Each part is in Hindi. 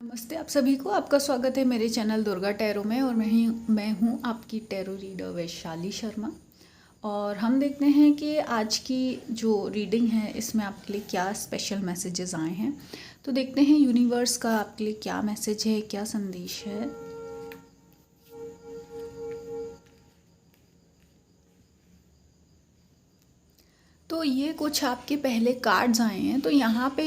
नमस्ते आप सभी को। आपका स्वागत है मेरे चैनल दुर्गा टैरो में और मैं हूँ आपकी टैरो रीडर वैशाली शर्मा। और हम देखते हैं कि आज की जो रीडिंग है इसमें आपके लिए क्या स्पेशल मैसेजेस आए हैं। तो देखते हैं यूनिवर्स का आपके लिए क्या मैसेज है, क्या संदेश है। तो ये कुछ आपके पहले कार्ड्स आए हैं। तो यहाँ पे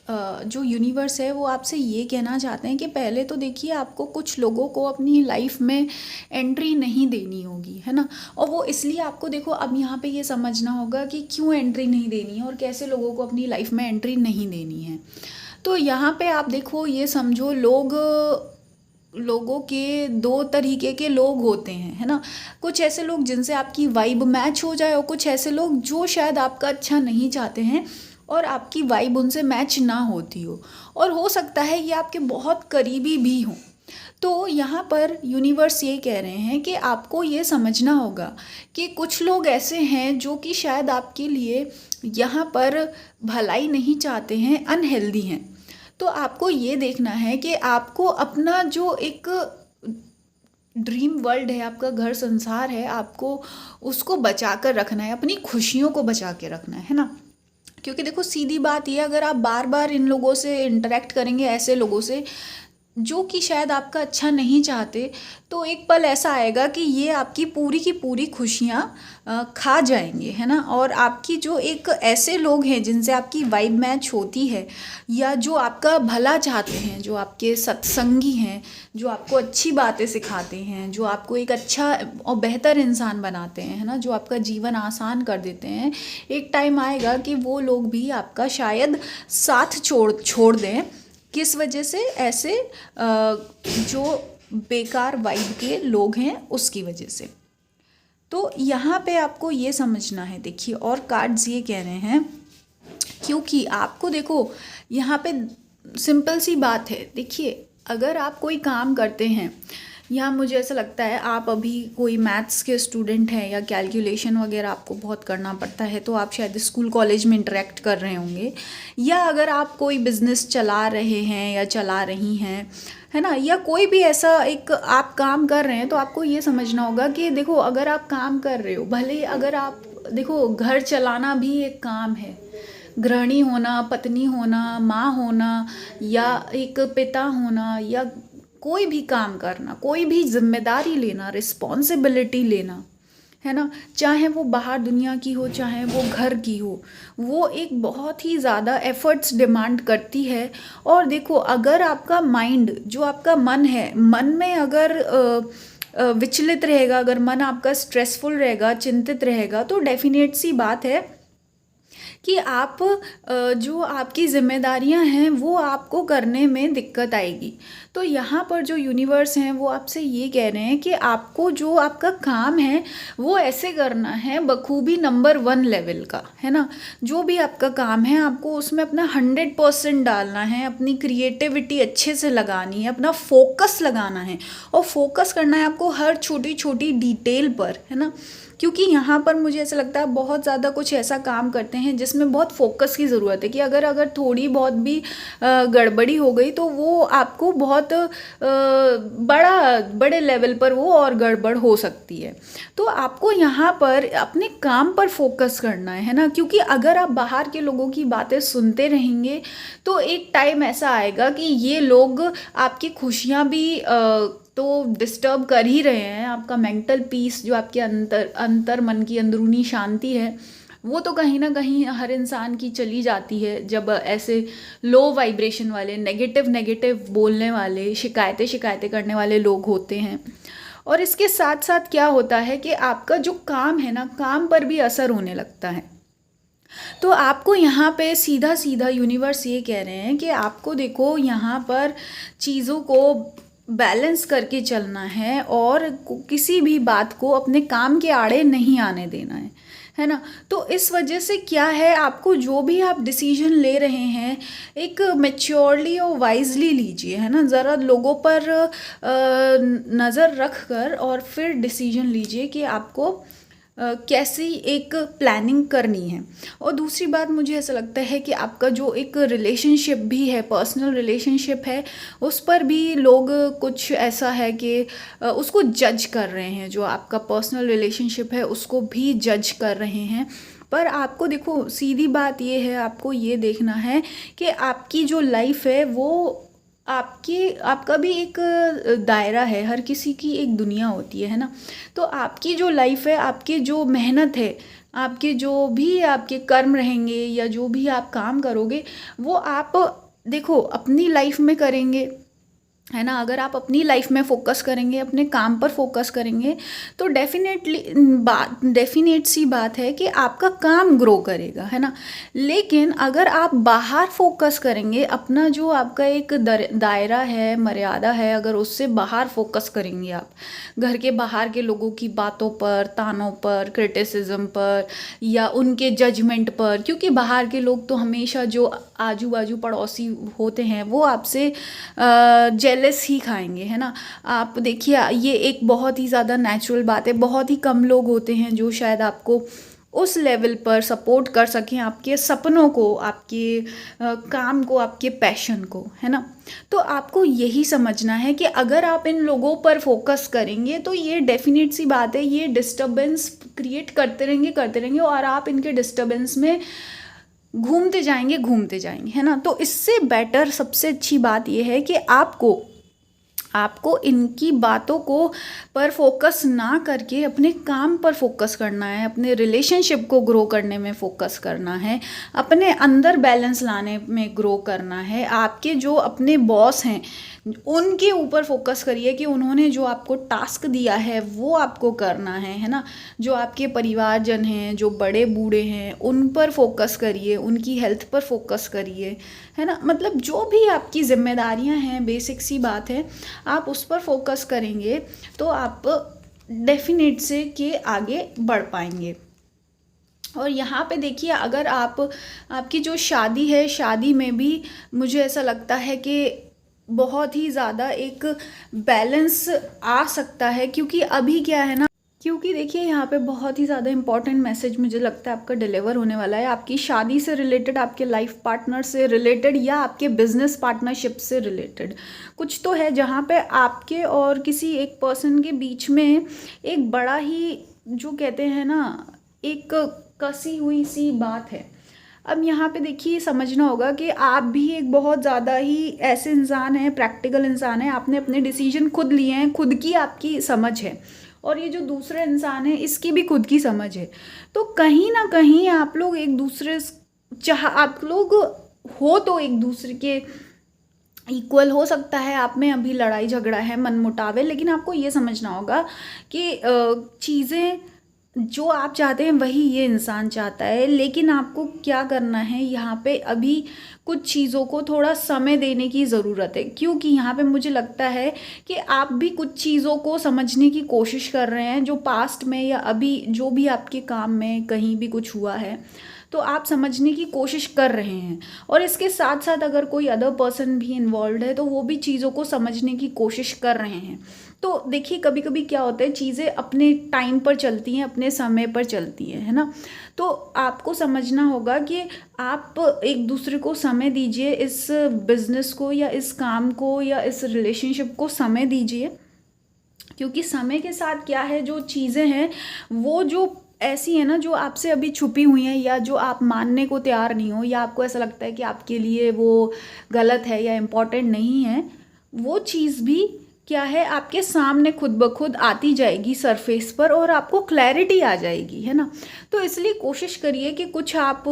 जो यूनिवर्स है वो आपसे ये कहना चाहते हैं कि पहले तो देखिए आपको कुछ लोगों को अपनी लाइफ में एंट्री नहीं देनी होगी, है ना। और वो इसलिए आपको देखो अब यहाँ पे ये समझना होगा कि क्यों एंट्री नहीं देनी है और कैसे लोगों को अपनी लाइफ में एंट्री नहीं देनी है। तो यहाँ पे आप देखो, ये समझो लोगों के दो तरीके के लोग होते हैं, है ना। कुछ ऐसे लोग जिनसे आपकी वाइब मैच हो जाए और कुछ ऐसे लोग जो शायद आपका अच्छा नहीं चाहते हैं और आपकी वाइब उनसे मैच ना होती हो, और हो सकता है ये आपके बहुत करीबी भी हों। तो यहाँ पर यूनिवर्स ये कह रहे हैं कि आपको ये समझना होगा कि कुछ लोग ऐसे हैं जो कि शायद आपके लिए यहाँ पर भलाई नहीं चाहते हैं, अनहेल्दी हैं। तो आपको ये देखना है कि आपको अपना जो एक ड्रीम वर्ल्ड है, आपका घर संसार है, आपको उसको बचा कर रखना है, अपनी खुशियों को बचा के रखना है ना। क्योंकि देखो सीधी बात ये, अगर आप बार बार इन लोगों से इंटरेक्ट करेंगे, ऐसे लोगों से जो कि शायद आपका अच्छा नहीं चाहते, तो एक पल ऐसा आएगा कि ये आपकी पूरी की पूरी खुशियाँ खा जाएंगे, है ना। और आपकी जो एक ऐसे लोग हैं जिनसे आपकी वाइब मैच होती है या जो आपका भला चाहते हैं, जो आपके सत्संगी हैं, जो आपको अच्छी बातें सिखाते हैं, जो आपको एक अच्छा और बेहतर इंसान बनाते हैं, है ना, जो आपका जीवन आसान कर देते हैं, एक टाइम आएगा कि वो लोग भी आपका शायद साथ छोड़ दें। किस वजह से? ऐसे जो बेकार वाइब के लोग हैं उसकी वजह से। तो यहाँ पे आपको ये समझना है, देखिए, और कार्ड्स ये कह रहे हैं क्योंकि आपको देखो यहाँ पे सिंपल सी बात है। देखिए अगर आप कोई काम करते हैं, या मुझे ऐसा लगता है आप अभी कोई मैथ्स के स्टूडेंट हैं या कैलकुलेशन वगैरह आपको बहुत करना पड़ता है, तो आप शायद स्कूल कॉलेज में इंटरेक्ट कर रहे होंगे। या अगर आप कोई बिजनेस चला रहे हैं या चला रही हैं, है ना, या कोई भी ऐसा एक आप काम कर रहे हैं, तो आपको ये समझना होगा कि देखो अगर आप काम कर रहे हो, भले अगर आप देखो घर चलाना भी एक काम है। गृहिणी होना, पत्नी होना, माँ होना, या एक पिता होना, या कोई भी काम करना, कोई भी जिम्मेदारी लेना, रिस्पॉन्सिबिलिटी लेना, है ना, चाहे वो बाहर दुनिया की हो, चाहे वो घर की हो, वो एक बहुत ही ज़्यादा एफर्ट्स डिमांड करती है। और देखो अगर आपका माइंड, जो आपका मन है, मन में अगर विचलित रहेगा, अगर मन आपका स्ट्रेसफुल रहेगा, चिंतित रहेगा, तो डेफिनेट सी बात है कि आप जो आपकी जिम्मेदारियां हैं वो आपको करने में दिक्कत आएगी। तो यहाँ पर जो यूनिवर्स हैं वो आपसे ये कह रहे हैं कि आपको जो आपका काम है वो ऐसे करना है बखूबी नंबर 1 लेवल का, है ना। जो भी आपका काम है आपको उसमें अपना 100% डालना है, अपनी क्रिएटिविटी अच्छे से लगानी है, अपना फोकस लगाना है, और फोकस करना है आपको हर छोटी छोटी डिटेल पर, है ना। क्योंकि यहाँ पर मुझे ऐसा लगता है बहुत ज़्यादा कुछ ऐसा काम करते हैं जिसमें बहुत फोकस की ज़रूरत है, कि अगर थोड़ी बहुत भी गड़बड़ी हो गई तो वो आपको बहुत बड़े लेवल पर वो और गड़बड़ हो सकती है। तो आपको यहाँ पर अपने काम पर फोकस करना है ना। क्योंकि अगर आप बाहर के लोगों की बातें सुनते रहेंगे तो एक टाइम ऐसा आएगा कि ये लोग आपकी खुशियाँ भी तो डिस्टर्ब कर ही रहे हैं। आपका मेंटल पीस, जो आपके अंतर मन की अंदरूनी शांति है, वो तो कहीं ना कहीं हर इंसान की चली जाती है जब ऐसे लो वाइब्रेशन वाले, नेगेटिव बोलने वाले, शिकायतें करने वाले लोग होते हैं। और इसके साथ साथ क्या होता है कि आपका जो काम है ना, काम पर भी असर होने लगता है। तो आपको यहाँ पे सीधा सीधा यूनिवर्स ये कह रहे हैं कि आपको देखो यहाँ पर चीज़ों को बैलेंस करके चलना है और किसी भी बात को अपने काम के आड़े नहीं आने देना है ना। तो इस वजह से क्या है, आपको जो भी आप डिसीजन ले रहे हैं एक मैच्योरली और वाइजली लीजिए, है ना। ज़रा लोगों पर नज़र रख कर और फिर डिसीजन लीजिए कि आपको कैसी एक प्लानिंग करनी है। और दूसरी बात मुझे ऐसा लगता है कि आपका जो एक रिलेशनशिप भी है, पर्सनल रिलेशनशिप है, उस पर भी लोग कुछ ऐसा है कि उसको जज कर रहे हैं। जो आपका पर्सनल रिलेशनशिप है उसको भी जज कर रहे हैं। पर आपको देखो, सीधी बात ये है, आपको ये देखना है कि आपकी जो लाइफ है वो आपका भी एक दायरा है। हर किसी की एक दुनिया होती है ना। तो आपकी जो लाइफ है, आपकी जो मेहनत है, आपके जो भी आपके कर्म रहेंगे या जो भी आप काम करोगे, वो आप देखो अपनी लाइफ में करेंगे, है ना। अगर आप अपनी लाइफ में फोकस करेंगे, अपने काम पर फोकस करेंगे, तो डेफिनेट सी बात है कि आपका काम ग्रो करेगा, है ना। लेकिन अगर आप बाहर फोकस करेंगे, अपना जो आपका एक दायरा है, मर्यादा है, अगर उससे बाहर फोकस करेंगे आप, घर के बाहर के लोगों की बातों पर, तानों पर, क्रिटिसिज्म पर या उनके जजमेंट पर, क्योंकि बाहर के लोग तो हमेशा जो आजू बाजू पड़ोसी होते हैं वो आपसे जेलस ही खाएंगे, है ना। आप देखिए, ये एक बहुत ही ज़्यादा नेचुरल बात है। बहुत ही कम लोग होते हैं जो शायद आपको उस लेवल पर सपोर्ट कर सकें, आपके सपनों को, आपके काम को, आपके पैशन को, है ना। तो आपको यही समझना है कि अगर आप इन लोगों पर फोकस करेंगे तो ये डेफिनेट सी बात है, ये डिस्टर्बेंस क्रिएट करते रहेंगे और आप इनके डिस्टर्बेंस में घूमते जाएंगे, है ना। तो इससे बेटर, सबसे अच्छी बात यह है कि आपको इनकी बातों को पर फोकस ना करके अपने काम पर फोकस करना है, अपने रिलेशनशिप को ग्रो करने में फोकस करना है, अपने अंदर बैलेंस लाने में ग्रो करना है। आपके जो अपने बॉस हैं उनके ऊपर फोकस करिए कि उन्होंने जो आपको टास्क दिया है वो आपको करना है ना। जो आपके परिवारजन हैं, जो बड़े बूढ़े हैं, उन पर फोकस करिए, उनकी हेल्थ पर फोकस करिए, है ना। मतलब जो भी आपकी जिम्मेदारियां हैं, बेसिक सी बात है, आप उस पर फोकस करेंगे तो आप डेफिनेट से कि आगे बढ़ पाएंगे। और यहाँ पे देखिए, अगर आपकी जो शादी है, शादी में भी मुझे ऐसा लगता है कि बहुत ही ज़्यादा एक बैलेंस आ सकता है। क्योंकि अभी क्या है ना, क्योंकि देखिए यहाँ पे बहुत ही ज़्यादा इंपॉर्टेंट मैसेज मुझे लगता है आपका डिलीवर होने वाला है। आपकी शादी से रिलेटेड, आपके लाइफ पार्टनर से रिलेटेड या आपके बिजनेस पार्टनरशिप से रिलेटेड कुछ तो है जहाँ पे आपके और किसी एक पर्सन के बीच में एक बड़ा ही, जो कहते हैं ना, एक कसी हुई सी बात है। अब यहाँ पे देखिए, समझना होगा कि आप भी एक बहुत ज़्यादा ही ऐसे इंसान हैं, प्रैक्टिकल इंसान हैं। आपने अपने डिसीजन खुद लिए हैं, खुद की आपकी समझ है, और ये जो दूसरे इंसान है इसकी भी खुद की समझ है। तो कहीं ना कहीं आप लोग एक दूसरे, आप लोग हो तो एक दूसरे के इक्वल। हो सकता है आप में अभी लड़ाई झगड़ा है, मनमुटाव है, लेकिन आपको ये समझना होगा कि चीज़ें जो आप चाहते हैं वही ये इंसान चाहता है। लेकिन आपको क्या करना है, यहाँ पे अभी कुछ चीज़ों को थोड़ा समय देने की ज़रूरत है। क्योंकि यहाँ पे मुझे लगता है कि आप भी कुछ चीज़ों को समझने की कोशिश कर रहे हैं, जो पास्ट में या अभी जो भी आपके काम में कहीं भी कुछ हुआ है तो आप समझने की कोशिश कर रहे हैं। और इसके साथ साथ अगर कोई अदर पर्सन भी इन्वॉल्व है तो वो भी चीज़ों को समझने की कोशिश कर रहे हैं। तो देखिए, कभी कभी क्या होता है, चीज़ें अपने टाइम पर चलती हैं, अपने समय पर चलती हैं, है ना। तो आपको समझना होगा कि आप एक दूसरे को समय दीजिए, इस बिजनेस को या इस काम को या इस रिलेशनशिप को समय दीजिए। क्योंकि समय के साथ क्या है, जो चीज़ें हैं वो जो ऐसी है ना, जो आपसे अभी छुपी हुई हैं या जो आप मानने को तैयार नहीं हो, या आपको ऐसा लगता है कि आपके लिए वो गलत है या इम्पोर्टेंट नहीं है, वो चीज़ भी क्या है, आपके सामने खुद ब खुद आती जाएगी सरफेस पर और आपको क्लैरिटी आ जाएगी, है ना। तो इसलिए कोशिश करिए कि कुछ आप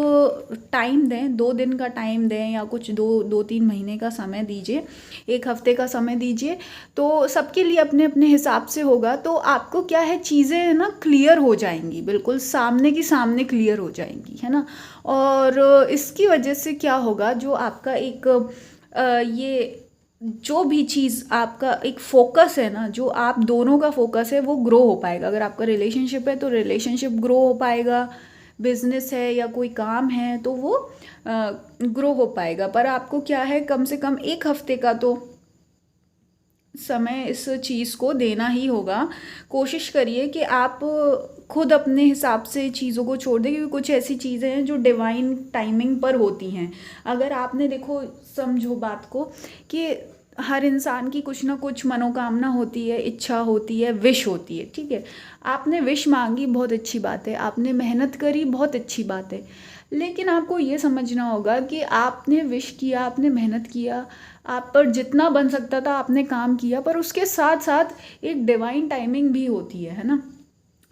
टाइम दें, 2 दिन का टाइम दें या कुछ 2-3 महीने का समय दीजिए, 1 हफ्ते का समय दीजिए। तो सबके लिए अपने अपने हिसाब से होगा। तो आपको क्या है, चीज़ें ना क्लियर हो जाएंगी, बिल्कुल सामने की सामने क्लियर हो जाएंगी, है ना। और इसकी वजह से क्या होगा, जो आपका एक ये जो भी चीज़ आपका एक फोकस है ना, जो आप दोनों का फोकस है, वो ग्रो हो पाएगा। अगर आपका रिलेशनशिप है तो रिलेशनशिप ग्रो हो पाएगा, बिजनेस है या कोई काम है तो वो ग्रो हो पाएगा। पर आपको क्या है, कम से कम 1 हफ्ते का तो समय इस चीज़ को देना ही होगा। कोशिश करिए कि आप खुद अपने हिसाब से चीज़ों को छोड़ दें, क्योंकि कुछ ऐसी चीज़ें हैं जो डिवाइन टाइमिंग पर होती हैं। अगर आपने देखो, समझो बात को कि हर इंसान की कुछ ना कुछ मनोकामना होती है, इच्छा होती है, विश होती है, ठीक है। आपने विश मांगी, बहुत अच्छी बात है, आपने मेहनत करी, बहुत अच्छी बात है, लेकिन आपको ये समझना होगा कि आपने विश किया, आपने मेहनत किया, आप पर जितना बन सकता था आपने काम किया, पर उसके साथ साथ एक डिवाइन टाइमिंग भी होती है ना,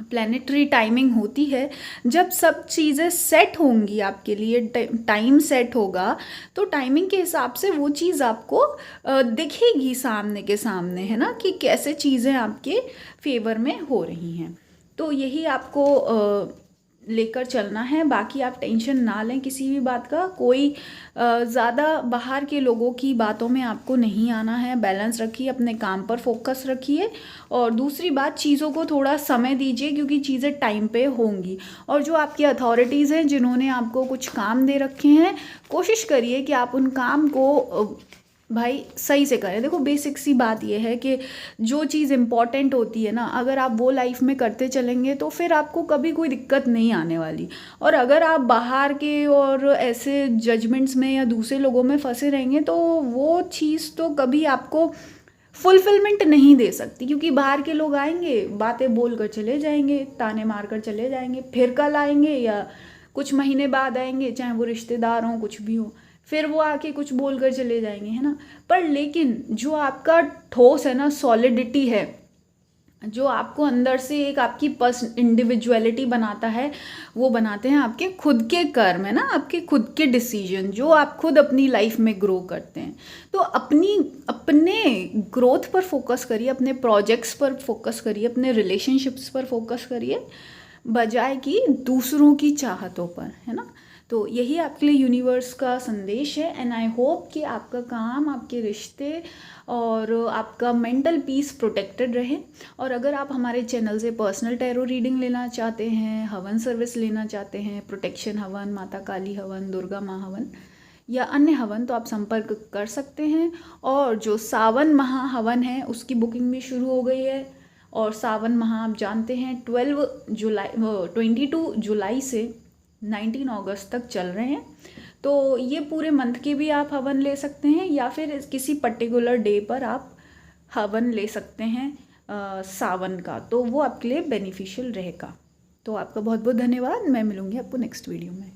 प्लानिटरी टाइमिंग होती है। जब सब चीज़ें सेट होंगी आपके लिए, टाइम सेट होगा, तो टाइमिंग के हिसाब से वो चीज़ आपको दिखेगी सामने के सामने, है ना, कि कैसे चीज़ें आपके फेवर में हो रही हैं। तो यही आपको लेकर चलना है। बाकी आप टेंशन ना लें किसी भी बात का, कोई ज़्यादा बाहर के लोगों की बातों में आपको नहीं आना है। बैलेंस रखिए, अपने काम पर फोकस रखिए, और दूसरी बात, चीज़ों को थोड़ा समय दीजिए, क्योंकि चीज़ें टाइम पे होंगी। और जो आपकी अथॉरिटीज़ हैं जिन्होंने आपको कुछ काम दे रखे हैं, कोशिश करिए कि आप उन काम को भाई सही से करें। देखो, बेसिक सी बात यह है कि जो चीज़ इम्पॉर्टेंट होती है ना, अगर आप वो लाइफ में करते चलेंगे तो फिर आपको कभी कोई दिक्कत नहीं आने वाली। और अगर आप बाहर के और ऐसे जजमेंट्स में या दूसरे लोगों में फंसे रहेंगे, तो वो चीज़ तो कभी आपको फुलफिलमेंट नहीं दे सकती, क्योंकि बाहर के लोग आएंगे, बातें बोल कर चले जाएंगे, ताने मार कर चले जाएंगे, फिर कल आएंगे या कुछ महीने बाद आएंगे, चाहे वो रिश्तेदार हों, कुछ भी हो, फिर वो आके कुछ बोल कर चले जाएंगे, है ना। पर लेकिन जो आपका ठोस है ना, सॉलिडिटी है, जो आपको अंदर से एक आपकी इंडिविजुअलिटी बनाता है, वो बनाते हैं आपके खुद के कर्म, है ना, आपके खुद के डिसीजन, जो आप खुद अपनी लाइफ में ग्रो करते हैं। तो अपने ग्रोथ पर फोकस करिए, अपने प्रोजेक्ट्स पर फोकस करिए, अपने रिलेशनशिप्स पर फोकस करिए, बजाय कि दूसरों की चाहतों पर, है ना। तो यही आपके लिए यूनिवर्स का संदेश है। एंड आई होप कि आपका काम, आपके रिश्ते और आपका मेंटल पीस प्रोटेक्टेड रहे। और अगर आप हमारे चैनल से पर्सनल टैरो रीडिंग लेना चाहते हैं, हवन सर्विस लेना चाहते हैं, प्रोटेक्शन हवन, माता काली हवन, दुर्गा माँ हवन या अन्य हवन, तो आप संपर्क कर सकते हैं। और जो सावन महा हवन है उसकी बुकिंग भी शुरू हो गई है। और सावन माह आप जानते हैं 22 जुलाई से 19 अगस्त तक चल रहे हैं। तो ये पूरे मंथ के भी आप हवन ले सकते हैं, या फिर किसी पर्टिकुलर डे पर आप हवन ले सकते हैं सावन का, तो वो आपके लिए बेनिफिशियल रहेगा। तो आपका बहुत बहुत धन्यवाद। मैं मिलूँगी आपको नेक्स्ट वीडियो में।